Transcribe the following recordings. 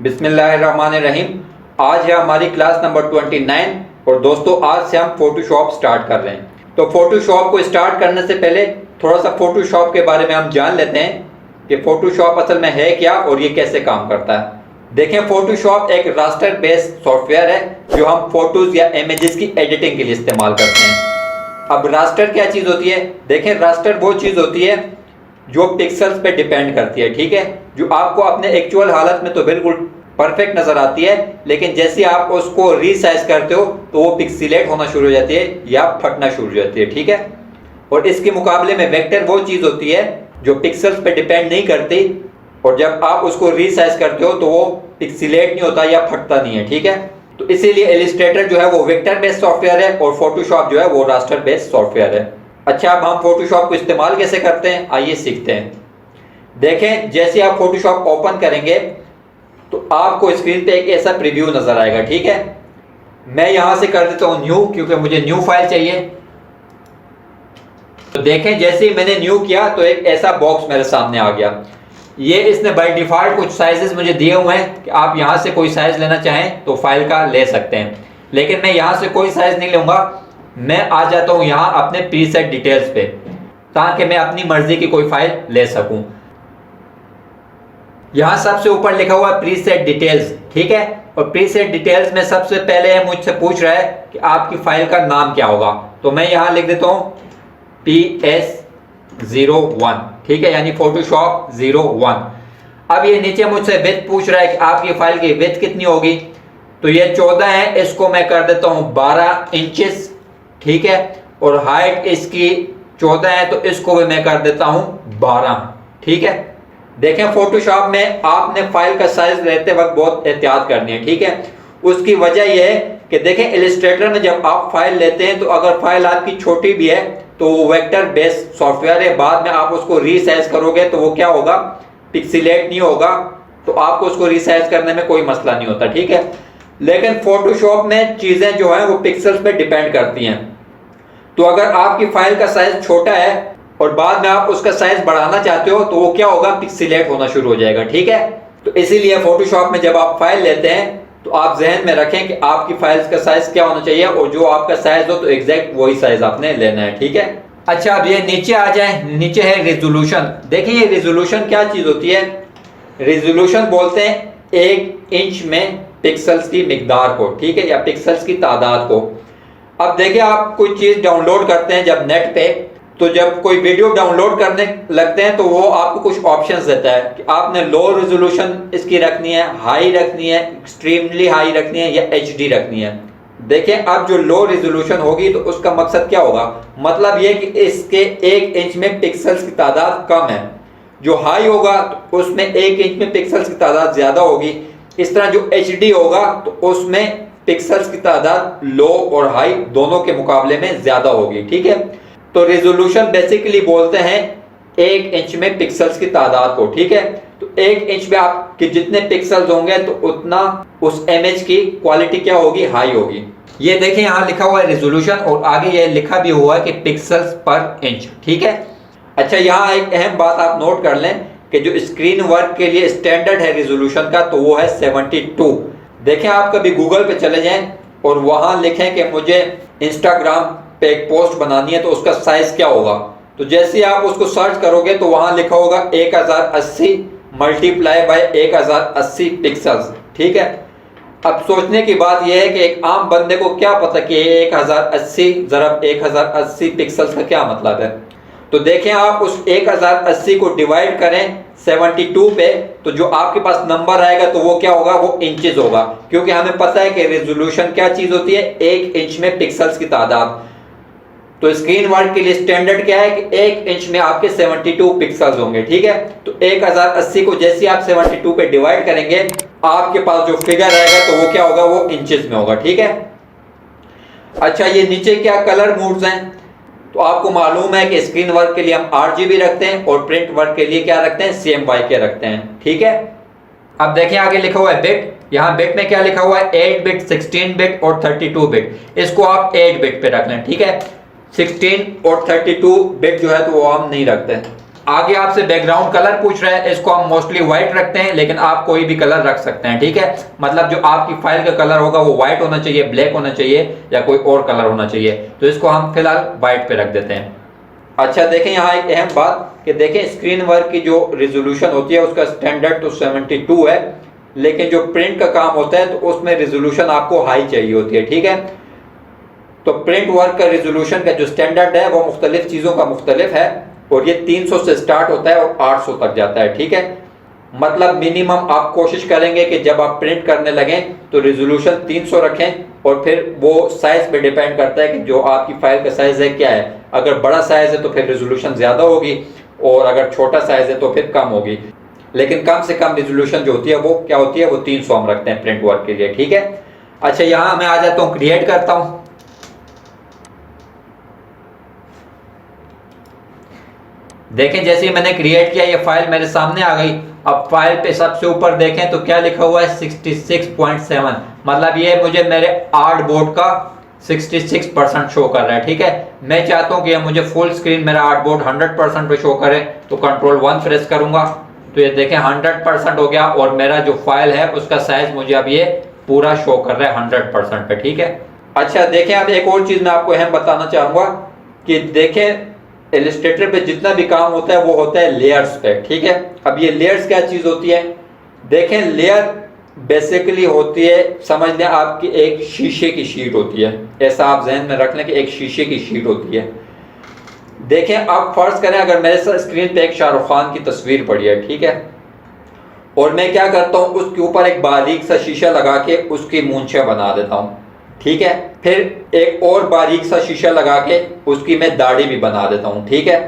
बिस्मिल्लाहिर्रहमानिर्रहीम। आज है हमारी क्लास नंबर 29 और दोस्तों आज से हम फोटोशॉप स्टार्ट कर रहे हैं। तो फोटोशॉप को स्टार्ट करने से पहले थोड़ा सा फोटोशॉप के बारे में हम जान लेते हैं कि फोटोशॉप असल में है क्या और ये कैसे काम करता है। देखें, फोटोशॉप एक रास्टर बेस्ड सॉफ्टवेयर है जो हम फोटोज या इमेजेस की एडिटिंग के लिए इस्तेमाल करते हैं। अब रास्टर क्या चीज़ होती है? देखें, रास्टर वो चीज़ होती है जो पिक्सल्स पे डिपेंड करती है, ठीक है, जो आपको अपने एक्चुअल हालत में तो बिल्कुल परफेक्ट नज़र आती है, लेकिन जैसे आप उसको रीसाइज करते हो तो वो पिक्सिलेट होना शुरू हो जाती है या फटना शुरू हो जाती है, ठीक है। और इसके मुकाबले में वेक्टर वो चीज़ होती है जो पिक्सल्स पे डिपेंड नहीं करती और जब आप उसको रीसाइज करते हो तो वो पिक्सिलेट नहीं होता या फटता नहीं है, ठीक है। तो इसीलिए इलस्ट्रेटर जो है वो वेक्टर बेस्ड सॉफ्टवेयर है और फोटोशॉप जो है वो रास्टर बेस्ड सॉफ्टवेयर है। अच्छा, अब हम फोटोशॉप को इस्तेमाल कैसे करते हैं आइए सीखते हैं। देखें, जैसे आप फोटोशॉप ओपन करेंगे तो आपको स्क्रीन पे एक ऐसा प्रीव्यू नजर आएगा, ठीक है। मैं यहां से कर देता हूं न्यू, क्योंकि मुझे न्यू फाइल चाहिए। तो देखें, जैसे ही मैंने न्यू किया तो एक ऐसा बॉक्स मेरे सामने आ गया। ये इसने बाय डिफॉल्ट कुछ साइजेस मुझे दिए हुए हैं कि आप यहां से कोई साइज लेना चाहें तो फाइल का ले सकते हैं, लेकिन मैं यहां से कोई साइज नहीं लूंगा। मैं आ जाता हूं यहां अपने प्रीसेट डिटेल्स पे ताकि मैं अपनी मर्जी की कोई फाइल ले सकूं। यहां सबसे ऊपर लिखा हुआ है प्रीसेट डिटेल्स, ठीक है। और प्रीसेट डिटेल्स में सबसे पहले मुझसे पूछ रहा है कि आपकी फाइल का नाम क्या होगा, तो मैं यहां लिख देता हूं PS01, ठीक है, यानी फोटोशॉप 01। अब ये नीचे मुझसे विड्थ पूछ रहा है कि आपकी फाइल की विड्थ कितनी होगी, तो ये 14 है, इसको मैं कर देता हूं 12 इंचेस, ठीक है। और हाइट इसकी 14 है तो इसको भी मैं कर देता हूं 12, ठीक है। देखें, फोटोशॉप में आपने फाइल का साइज लेते वक्त बहुत एहतियात करनी है, ठीक है। उसकी वजह यह है कि देखें, इलस्ट्रेटर में जब आप फाइल लेते हैं तो अगर फाइल आपकी छोटी भी है तो वो वेक्टर बेस्ड सॉफ्टवेयर है, बाद में आप उसको रीसाइज करोगे तो वो क्या होगा, पिक्सिलेट नहीं होगा, तो आपको उसको रीसाइज करने में कोई मसला नहीं होता, ठीक है। लेकिन फोटोशॉप में चीजें जो है वो पिक्सल्स पे डिपेंड करती हैं। तो अगर आपकी फाइल का साइज छोटा है और बाद में आप उसका साइज बढ़ाना चाहते हो तो वो क्या होगा, पिक्सिलेट होना शुरू हो जाएगा, ठीक है। तो इसीलिए फोटोशॉप में जब आप फाइल लेते हैं तो आप जहन में रखें कि आपकी फाइल्स का साइज क्या होना चाहिए और जो आपका साइज हो तो एग्जैक्ट वही साइज आपने लेना है, ठीक है। अच्छा, अब ये नीचे आ जाए, नीचे है रेजोल्यूशन। देखिए, ये रेजोल्यूशन क्या चीज होती है? रेजोल्यूशन बोलते हैं 1 इंच में पिक्सल्स की मिकदार को, ठीक है, या पिक्सल्स की तादाद को। अब देखिए, आप कोई चीज डाउनलोड करते हैं जब नेट पे, तो जब कोई वीडियो डाउनलोड करने लगते हैं तो वो आपको कुछ ऑप्शंस देता है कि आपने लो रेजोल्यूशन इसकी रखनी है, हाई रखनी है, एक्सट्रीमली हाई रखनी है या एचडी रखनी है। देखिए, अब जो लो रेजोल्यूशन होगी तो उसका मकसद क्या होगा, मतलब ये कि इसके 1 इंच में पिक्सल्स की तादाद कम है। जो हाई होगा तो उसमें 1 इंच में पिक्सल्स की तादाद ज्यादा होगी। इस तरह जो एचडी होगा तो उसमें पिक्सल्स की तादाद लो और हाई दोनों के मुकाबले में ज्यादा होगी, ठीक है। तो रेजोल्यूशन बेसिकली बोलते हैं 1 इंच में पिक्सल्स की तादाद को, ठीक है। तो 1 इंच में आपके जितने पिक्सल्स होंगे तो उतना उस इमेज की क्वालिटी क्या होगी, हाई होगी। ये देखें, यहाँ लिखा हुआ है रेजोल्यूशन और आगे ये लिखा भी हुआ है कि पिक्सल्स पर इंच, ठीक है। अच्छा, यहाँ एक अहम बात आप नोट कर लें कि जो स्क्रीन वर्क के लिए स्टैंडर्ड है रेजोल्यूशन का तो वो है 72। देखें, आप कभी गूगल पे चले जाएं और वहां लिखें कि मुझे इंस्टाग्राम पे एक पोस्ट बनानी है तो उसका साइज क्या होगा, तो जैसे आप उसको सर्च करोगे तो वहां लिखा होगा 1080 मल्टीप्लाई बाय 1080 पिक्सल्स, ठीक है। अब सोचने की बात यह है कि एक आम बंदे को क्या पता कि 1080 ज़रब 1080 पिक्सल्स का क्या मतलब है। तो देखें, आप उस 1080 को डिवाइड करें 72 पे तो जो आपके पास नंबर आएगा तो वो क्या होगा, वो इंचेस होगा, क्योंकि हमें पता है कि रेजोल्यूशन क्या चीज होती है, 1 इंच में पिक्सल्स की तादाद। तो स्क्रीन वर्क के लिए स्टैंडर्ड क्या है कि 1 इंच में आपके 72 पिक्सल्स होंगे, ठीक है। तो 1080 को जैसे आप 72 पे डिवाइड करेंगे आपके पास जो फिगर आएगा तो वो क्या होगा, वो इंचेस में होगा, ठीक है। अच्छा, ये नीचे क्या कलर मोड्स हैं, तो आपको मालूम है कि स्क्रीन वर्क के लिए हम RGB रखते हैं और प्रिंट वर्क के लिए क्या रखते हैं, CMYK रखते हैं, ठीक है। अब देखिए, आगे लिखा हुआ है बिट। यहाँ बिट में क्या लिखा हुआ है, 8 बिट, 16 बिट और 32 बिट। इसको आप 8 बिट पे रख लें, ठीक है। 16 और 32 बिट जो है तो वो हम नहीं रखते। आगे आपसे बैकग्राउंड कलर पूछ रहा है, इसको हम मोस्टली व्हाइट रखते हैं, लेकिन आप कोई भी कलर रख सकते हैं, ठीक है। मतलब जो आपकी फाइल का कलर होगा वो व्हाइट होना चाहिए, ब्लैक होना चाहिए या कोई और कलर होना चाहिए, तो इसको हम फिलहाल व्हाइट पे रख देते हैं। अच्छा देखें यहाँ एक अहम बात कि देखें स्क्रीन वर्क की जो रिजोल्यूशन होती है उसका स्टैंडर्ड तो 72 है, लेकिन जो प्रिंट का काम होता है तो उसमें रिजोल्यूशन आपको हाई चाहिए होती है, ठीक है। तो प्रिंट वर्क का रिजोल्यूशन का जो स्टैंडर्ड है वो मुख्तलिफ चीज़ों का मुख्तलिफ है, और ये 300 से स्टार्ट होता है और 800 तक जाता है, ठीक है। मतलब मिनिमम आप कोशिश करेंगे कि जब आप प्रिंट करने लगें तो रिजोल्यूशन 300 रखें, और फिर वो साइज पे डिपेंड करता है कि जो आपकी फाइल का साइज है क्या है। अगर बड़ा साइज है तो फिर रिजोल्यूशन ज़्यादा होगी, और अगर छोटा साइज है तो फिर कम होगी, लेकिन कम से कम रिजोल्यूशन जो होती है वो क्या होती है, वो 300 हम रखते हैं प्रिंट वर्क के लिए, ठीक है। अच्छा यहाँ मैं आ जाता हूँ, क्रिएट करता हूँ। देखें जैसे ही मैंने क्रिएट किया ये फाइल मेरे सामने आ गई। अब फाइल पे सबसे ऊपर देखें तो क्या लिखा हुआ है 66.7, मतलब ये मुझे मेरे आर्टबोर्ड का 66% शो कर रहा है, ठीक है। मैं चाहता हूँ कि ये मुझे फुल स्क्रीन मेरा आर्टबोर्ड 100% पे शो करे, तो कंट्रोल 1 प्रेस करूंगा तो ये देखें 100% हो गया, और मेरा जो फाइल है उसका साइज मुझे अब ये पूरा शो कर रहा है 100% पे, ठीक है। अच्छा देखें अब एक और चीज़ मैं आपको अहम बताना चाहूँगा कि देखें इलस्ट्रेटर पे जितना भी काम होता है वो होता है लेयर्स पे, ठीक है। अब ये लेयर्स क्या चीज़ होती है, देखें लेयर बेसिकली होती है, समझ लें आपकी एक शीशे की शीट होती है, ऐसा आप जहन में रख लें कि एक शीशे की शीट होती है। देखें आप फर्ज करें अगर मेरे साथ स्क्रीन पे एक शाहरुख खान की तस्वीर पड़ी है, ठीक है, और मैं क्या करता हूँ उसके ऊपर एक बारीक सा शीशा लगा के उसकी मूंछें बना देता हूँ, ठीक है। फिर एक और बारीक सा शीशा लगा के उसकी मैं दाढ़ी भी बना देता हूँ, ठीक है।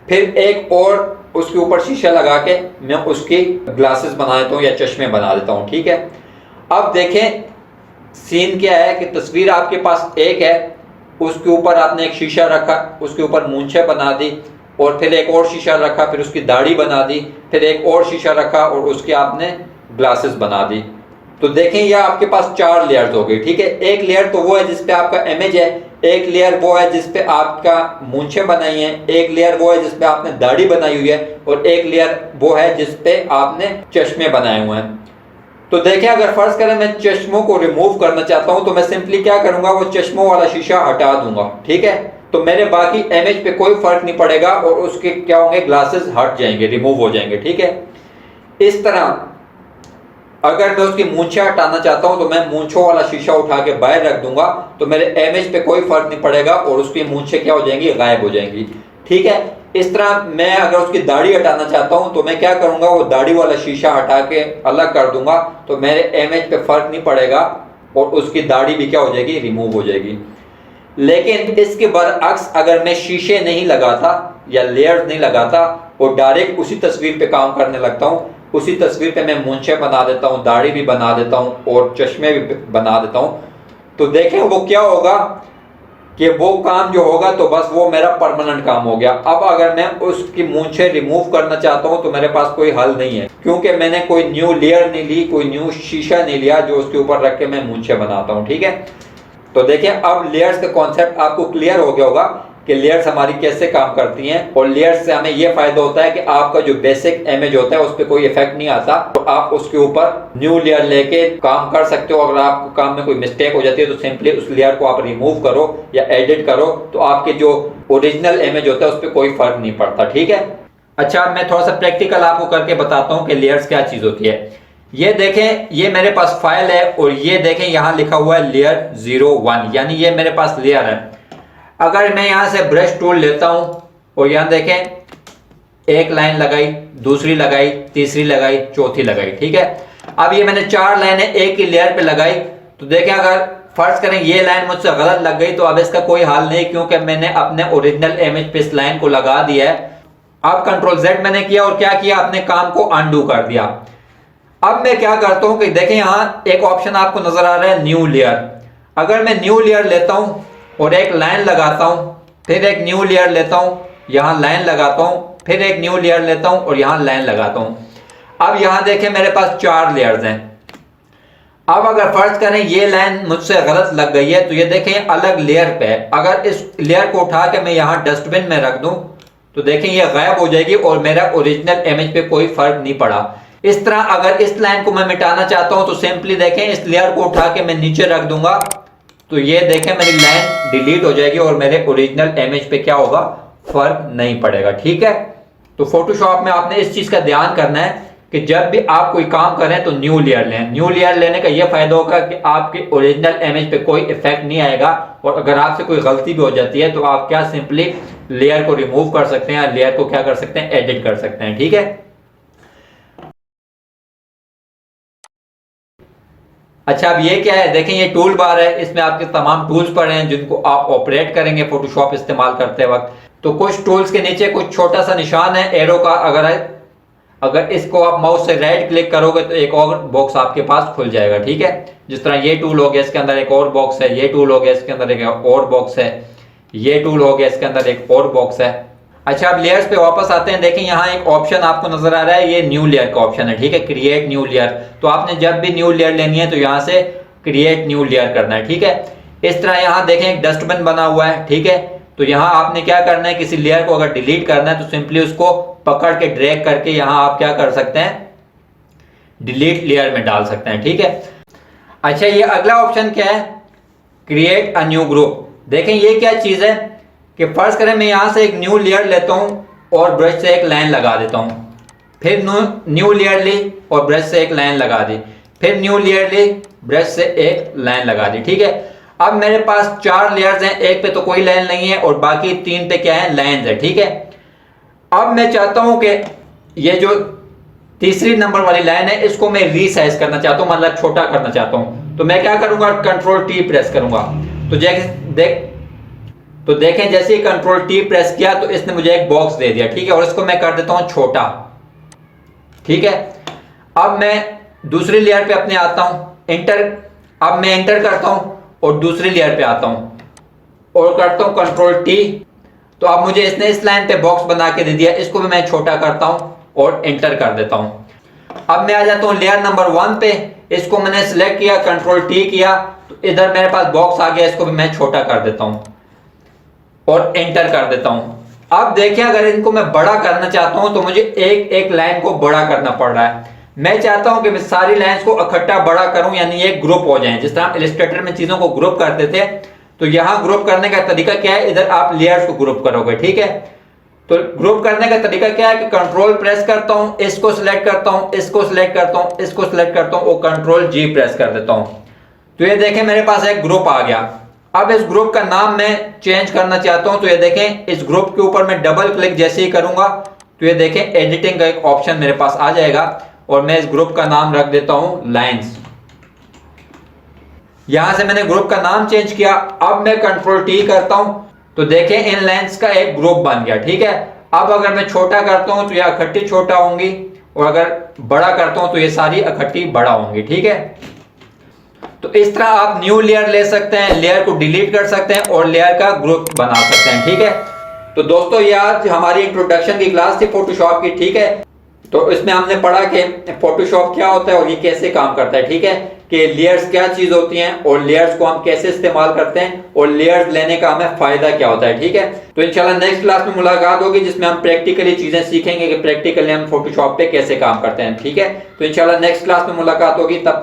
फिर एक और उसके ऊपर शीशा लगा के मैं उसकी ग्लासेस बना देता हूँ या चश्मे बना देता हूँ, ठीक है। अब देखें सीन क्या है कि तस्वीर आपके पास एक है, उसके ऊपर आपने एक शीशा रखा, उसके ऊपर मूंछें बना दी, और फिर एक और शीशा रखा, फिर उसकी दाढ़ी बना दी, फिर एक और शीशा रखा और उसकी आपने ग्लासेस बना दी। तो देखें यह आपके पास 4 लेयर्स हो गई, ठीक है। एक लेयर तो वो है जिसपे आपका इमेज है, एक लेयर वो है जिसपे आपका मूंछें बनाई हैं, एक लेयर वो है जिसपे आपने दाढ़ी बनाई हुई है, और एक लेयर वो है जिसपे आपने चश्मे बनाए हुए हैं। तो देखें अगर फर्ज करें मैं चश्मों को रिमूव करना चाहता हूं तो मैं सिंपली क्या करूंगा, वो चश्मों वाला शीशा हटा दूंगा, ठीक है। तो मेरे बाकी इमेज पे कोई फर्क नहीं पड़ेगा, और उसके क्या होंगे, ग्लासेस हट जाएंगे, रिमूव हो जाएंगे, ठीक है। इस तरह अगर मैं उसकी मूंछें हटाना चाहता हूं तो मैं मूंछों वाला शीशा उठा के बाहर रख दूंगा, तो मेरे इमेज पे कोई फर्क नहीं पड़ेगा और उसकी मूंछें क्या हो जाएंगी, गायब हो जाएंगी, ठीक है। इस तरह मैं अगर उसकी दाढ़ी हटाना चाहता हूं तो मैं क्या करूंगा, वो दाढ़ी वाला शीशा हटा के अलग कर दूंगा, तो मेरे इमेज पे फर्क नहीं पड़ेगा और उसकी दाढ़ी भी क्या हो जाएगी, रिमूव हो जाएगी। लेकिन इसके बरअक्स अगर मैं शीशे नहीं लगाता या लेयर्स नहीं लगाता और डायरेक्ट उसी तस्वीर पे काम करने लगता हूँ, उसी तस्वीर पे मैं मूंछें बना देता हूँ, दाढ़ी भी बना देता हूँ और चश्मे भी बना देता हूँ, तो देखें वो क्या होगा कि वो काम जो होगा तो बस वो मेरा परमानेंट काम हो गया। अब अगर मैं उसकी मूंछें रिमूव करना चाहता हूँ तो मेरे पास कोई हल नहीं है, क्योंकि मैंने कोई न्यू लेयर नहीं ली, कोई न्यू शीशा नहीं लिया जो उसके ऊपर रख के मैं मूंछें बनाता हूँ, ठीक है। तो देखिए अब लेयर्स का कॉन्सेप्ट आपको क्लियर हो गया होगा कि लेयर्स हमारी कैसे काम करती हैं, और लेयर्स से हमें यह फायदा होता है कि आपका जो बेसिक इमेज होता है उस पर कोई इफेक्ट नहीं आता, तो आप उसके ऊपर न्यू लेयर लेके काम कर सकते हो। अगर आपको काम में कोई मिस्टेक हो जाती है तो सिंपली उस लेयर को आप रिमूव करो या एडिट करो, तो आपके जो ओरिजिनल इमेज होता है उस पर कोई फर्क नहीं पड़ता, ठीक है। अच्छा मैं थोड़ा सा प्रैक्टिकल आपको करके बताता हूँ कि लेयर्स क्या चीज होती है। ये देखें ये मेरे पास फाइल है और ये देखें यहाँ लिखा हुआ है लेयर 01, यानी ये मेरे पास लेयर है। अगर मैं यहाँ से ब्रश टूल लेता हूँ और यहाँ देखें एक लाइन लगाई, दूसरी लगाई, तीसरी लगाई, चौथी लगाई, ठीक है। अब ये मैंने 4 लाइनें एक ही लेयर पे लगाई, तो देखें अगर फर्ज करें ये लाइन मुझसे गलत लग गई तो अब इसका कोई हाल नहीं, क्योंकि मैंने अपने ओरिजिनल इमेज पे इस लाइन को लगा दिया है। अब कंट्रोल Z मैंने किया और क्या किया, अपने काम को अनडू कर दिया। अब मैं क्या करता हूं कि देखें यहाँ एक ऑप्शन आपको नजर आ रहा है न्यू लेयर। अगर मैं न्यू लेयर लेता हूं और एक लाइन लगाता हूं, फिर एक न्यू लेयर लेता हूं, यहां लाइन लगाता हूं, फिर एक न्यू लेयर लेता हूं और यहां लाइन लगाता हूं। अब यहां देखें मेरे पास 4 लेयर्स हैं। अब अगर फर्ज करें ये लाइन मुझसे गलत लग गई है तो ये देखें अलग लेयर पे है। अगर इस लेयर को उठा के मैं यहां डस्टबिन में रख दूं तो देखें ये गायब हो जाएगी और मेरा ओरिजिनल इमेज पे कोई फर्क नहीं पड़ा। इस तरह अगर इस लाइन को मैं मिटाना चाहता हूं तो सिंपली देखें इस लेयर को उठा के मैं नीचे रख दूंगा, तो ये देखें मेरी लाइन डिलीट हो जाएगी और मेरे ओरिजिनल इमेज पे क्या होगा, फर्क नहीं पड़ेगा। ठीक है, तो फोटोशॉप में आपने इस चीज का ध्यान करना है कि जब भी आप कोई काम करें तो न्यू लेयर लें। न्यू लेयर लेने का यह फायदा होगा कि आपके ओरिजिनल इमेज पे कोई इफेक्ट नहीं आएगा, और अगर आपसे कोई गलती भी हो जाती है तो आप क्या सिंपली लेयर को रिमूव कर सकते हैं, लेयर को क्या कर सकते हैं, एडिट कर सकते हैं। ठीक है, अच्छा अब ये क्या है, देखें ये टूल बार है, इसमें आपके तमाम टूल्स पड़े हैं जिनको आप ऑपरेट करेंगे फोटोशॉप इस्तेमाल करते वक्त। तो कुछ टूल्स के नीचे कुछ छोटा सा निशान है एरो का, अगर इसको आप माउस से राइट क्लिक करोगे तो एक और बॉक्स आपके पास खुल जाएगा। ठीक है, जिस तरह ये टूल हो गया, इसके अंदर एक और बॉक्स है, ये टूल हो गया, इसके अंदर एक और बॉक्स है, ये टूल हो गया, इसके अंदर एक और बॉक्स है। अच्छा अब लेयर्स पे वापस आते हैं। देखें यहाँ एक ऑप्शन आपको नजर आ रहा है, ये न्यू लेयर का ऑप्शन है। ठीक है, क्रिएट न्यू लेयर। तो आपने जब भी न्यू लेयर लेनी है तो यहाँ से क्रिएट न्यू लेयर करना है। ठीक है, इस तरह यहाँ देखें एक डस्टबिन बना हुआ है। ठीक है, तो यहाँ आपने क्या करना है, किसी लेयर को अगर डिलीट करना है तो सिंपली उसको पकड़ के ड्रैग करके यहाँ आप क्या कर सकते हैं, डिलीट लेयर में डाल सकते हैं। ठीक है, अच्छा ये अगला ऑप्शन क्या है, क्रिएट अ न्यू ग्रुप। देखें ये क्या चीज है कि फर्ज करें मैं यहां से एक न्यू लेयर लेता हूं और ब्रश से एक लाइन लगा देता हूं, फिर न्यू लेयर ली और ब्रश से एक लाइन लगा दी, फिर न्यू लेयर ली, ब्रश से एक लाइन लगा दी। ठीक है, अब मेरे पास 4 लेयर्स हैं, एक पे तो कोई लाइन नहीं है और बाकी 3 पे क्या है, लाइंस है। ठीक है, अब मैं चाहता हूं कि ये जो तीसरी नंबर वाली लाइन है इसको मैं रीसाइज करना चाहता हूं, मतलब छोटा करना चाहता हूं। तो मैं क्या करूंगा, कंट्रोल टी प्रेस करूंगा। तो देखें जैसे ही कंट्रोल टी प्रेस किया तो इसने मुझे एक बॉक्स दे दिया। ठीक है, और इसको मैं कर देता हूं छोटा। ठीक है, अब मैं दूसरी लेयर पे अपने आता हूं, अब मैं एंटर करता हूं और दूसरी लेयर पे आता हूं और करता हूं कंट्रोल टी। तो अब मुझे इसने इस लाइन पे बॉक्स बना के दे दिया, इसको भी मैं छोटा करता हूं और एंटर कर देता हूं। अब मैं आ जाता हूं लेयर नंबर 1 पे, इसको मैंने सिलेक्ट किया, कंट्रोल टी किया, तो इधर मेरे पास बॉक्स आ गया, इसको भी मैं छोटा कर देता हूं और एंटर कर देता हूं। अब देखिए अगर इनको मैं बड़ा करना चाहता हूं तो मुझे एक एक लाइन को बड़ा करना पड़ रहा है। मैं चाहता हूं कि मैं सारी लाइंस को इकट्ठा बड़ा करूं, यानी ये ग्रुप हो जाएं। जिस तरह इलस्ट्रेटर में चीजों को ग्रुप करते थे, तो यहां ग्रुप करने का तरीका क्या है, इधर आप लेयर्स को ग्रुप करोगे। ठीक है, तो ग्रुप करने का तरीका क्या है कि कंट्रोल प्रेस करता हूं, इसको सिलेक्ट करता हूं, इसको सिलेक्ट करता हूं, इसको सिलेक्ट करता हूं और कंट्रोल जी प्रेस कर देता हूं। तो ये देखें मेरे पास एक ग्रुप आ गया। अब इस ग्रुप का नाम मैं चेंज करना चाहता हूं, तो ये देखें इस ग्रुप के ऊपर मैं डबल क्लिक जैसे ही करूंगा तो ये देखें एडिटिंग का एक ऑप्शन मेरे पास आ जाएगा और मैं इस ग्रुप का नाम रख देता हूं लाइंस। यहां से मैंने ग्रुप का नाम चेंज किया। अब मैं कंट्रोल टी करता हूं तो देखें इन लाइंस का एक ग्रुप बन गया। ठीक है, अब अगर मैं छोटा करता हूं तो ये इकट्ठी छोटा होंगी और अगर बड़ा करता हूं तो ये सारी इकट्ठी बड़ा होंगी। ठीक है, तो इस तरह आप न्यू लेयर ले सकते हैं, लेयर को डिलीट कर सकते हैं और लेयर का ग्रुप बना सकते हैं। ठीक है, तो दोस्तों ये आज हमारी इंट्रोडक्शन की क्लास थी फोटोशॉप की। ठीक है, तो इसमें हमने पढ़ा कि फोटोशॉप क्या होता है और ये कैसे काम करता है। ठीक है, कि लेयर्स क्या चीज होती हैं और लेयर्स को हम कैसे इस्तेमाल करते हैं और लेयर्स लेने का हमें फायदा क्या होता है। ठीक है, तो इंशाल्लाह नेक्स्ट क्लास में मुलाकात होगी जिसमें हम प्रैक्टिकली चीजें सीखेंगे कि प्रैक्टिकली हम फोटोशॉप पे कैसे काम करते हैं। ठीक है, तो इंशाल्लाह नेक्स्ट क्लास में मुलाकात होगी, तब